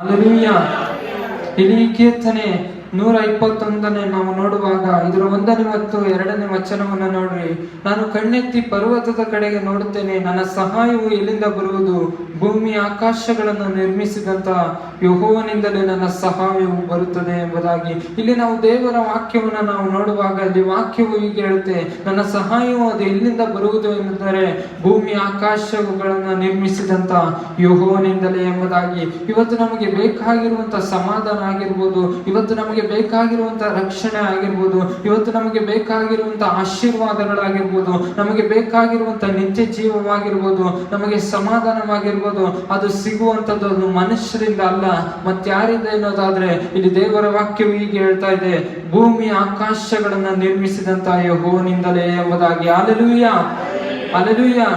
Hallelujah. ಇಲ್ಲಿ ಕೀರ್ತನೆ 121 ನಾವು ನೋಡುವಾಗ ಇದರ 1 ಮತ್ತು 2 ವಚನವನ್ನು ನೋಡ್ರಿ. ನಾನು ಕಣ್ಣೆತ್ತಿ ಪರ್ವತದ ಕಡೆಗೆ ನೋಡುತ್ತೇನೆ, ನನ್ನ ಸಹಾಯವು ಎಲ್ಲಿಂದ ಬರುವುದು? ಭೂಮಿ ಆಕಾಶಗಳನ್ನು ನಿರ್ಮಿಸಿದಂತ ಯೆಹೋವನಿಂದಲೇ ನನ್ನ ಸಹಾಯವು ಬರುತ್ತದೆ ಎಂಬುದಾಗಿ ಇಲ್ಲಿ ನಾವು ದೇವರ ವಾಕ್ಯವನ್ನು ನಾವು ನೋಡುವಾಗ ಇಲ್ಲಿ ವಾಕ್ಯವು ಹೀಗೆ ಹೇಳುತ್ತೆ, ನನ್ನ ಸಹಾಯವು ಅದು ಎಲ್ಲಿಂದ ಬರುವುದು ಎಂದರೆ ಭೂಮಿ ಆಕಾಶಗಳನ್ನು ನಿರ್ಮಿಸಿದಂತ ಯೆಹೋವನಿಂದಲೇ ಎಂಬುದಾಗಿ. ಇವತ್ತು ನಮಗೆ ಬೇಕಾಗಿರುವಂತ ಸಮಾಧಾನ ಆಗಿರ್ಬೋದು, ಇವತ್ತು ನಮಗೆ ಬೇಕಾಗಿರುವಂತಹ ರಕ್ಷಣೆ ಆಗಿರ್ಬೋದು, ಇವತ್ತು ನಮಗೆ ಬೇಕಾಗಿರುವಂತಹ ಆಶೀರ್ವಾದಗಳಾಗಿರ್ಬೋದು, ನಮಗೆ ಬೇಕಾಗಿರುವಂತಹ ನಿತ್ಯ ಜೀವವಾಗಿರ್ಬೋದು, ನಮಗೆ ಸಮಾಧಾನವಾಗಿರ್ಬೋದು, ಅದು ಸಿಗುವಂತದ್ದು ಮನುಷ್ಯರಿಂದ ಅಲ್ಲ ಮತ್ತಾರಿಂದ ಎನ್ನುವುದಾದ್ರೆ ಇಲ್ಲಿ ದೇವರ ವಾಕ್ಯವು ಹೀಗೆ ಹೇಳ್ತಾ ಇದೆ, ಭೂಮಿ ಆಕಾಶಗಳನ್ನ ನಿರ್ಮಿಸಿದಂತ ಯೆಹೋವನಿಂದಲೇ ಎಂಬುದಾಗಿ. Hallelujah, hallelujah.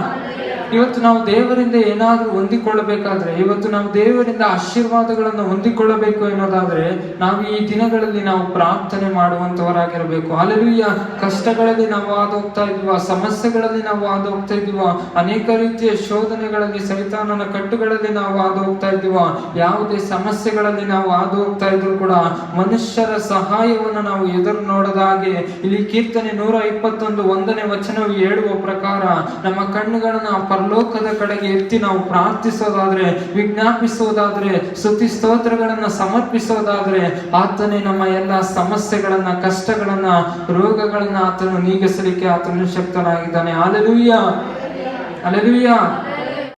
ಇವತ್ತು ನಾವು ದೇವರಿಂದ ಏನಾದ್ರೂ ಹೊಂದಿಕೊಳ್ಳಬೇಕಾದ್ರೆ, ಇವತ್ತು ನಾವು ದೇವರಿಂದ ಆಶೀರ್ವಾದಗಳನ್ನು ಹೊಂದಿಕೊಳ್ಳಬೇಕು ಎನ್ನುವುದಾದ್ರೆ ನಾವು ಈ ದಿನಗಳಲ್ಲಿ ನಾವು ಪ್ರಾರ್ಥನೆ ಮಾಡುವಂತವರಾಗಿರಬೇಕು. ಹಲ್ಲೆಲೂಯಾ. ಕಷ್ಟಗಳಲ್ಲಿ ನಾವು ಹಾದು ಹೋಗ್ತಾ ಇದೀವ, ಸಮಸ್ಯೆಗಳಲ್ಲಿ ನಾವು ಹಾದು ಹೋಗ್ತಾ ಇದೀವ, ಅನೇಕ ರೀತಿಯ ಶೋಧನೆಗಳಲ್ಲಿ, ಸೈತಾನನ ಕಟ್ಟುಗಳಲ್ಲಿ ನಾವು ಹಾದು ಹೋಗ್ತಾ ಇದೀವ, ಯಾವುದೇ ಸಮಸ್ಯೆಗಳಲ್ಲಿ ನಾವು ಹಾದು ಹೋಗ್ತಾ ಇದ್ರು ಕೂಡ ಮನುಷ್ಯರ ಸಹಾಯವನ್ನು ನಾವು ಎದುರು ನೋಡದ ಹಾಗೆ ಇಲ್ಲಿ ಕೀರ್ತನೆ 121 1ನೇ ವಚನವು ಹೇಳುವ ಪ್ರಕಾರ ನಮ್ಮ ಕಣ್ಣುಗಳನ್ನ ಪರಲೋಕದ ಕಡೆಗೆ ಎತ್ತಿ ನಾವು ಪ್ರಾರ್ಥಿಸೋದಾದ್ರೆ, ವಿಜ್ಞಾಪಿಸೋದಾದ್ರೆ, ಸ್ತುತಿ ಸ್ತೋತ್ರಗಳನ್ನ ಸಮರ್ಪಿಸೋದಾದ್ರೆ ಆತನೇ ನಮ್ಮ ಎಲ್ಲ ಸಮಸ್ಯೆಗಳನ್ನ, ಕಷ್ಟಗಳನ್ನ, ರೋಗಗಳನ್ನ ಆತನು ನೀಗಿಸಲಿಕ್ಕೆ ಆತನು ಶಕ್ತನಾಗಿದ್ದಾನೆ. Hallelujah, hallelujah.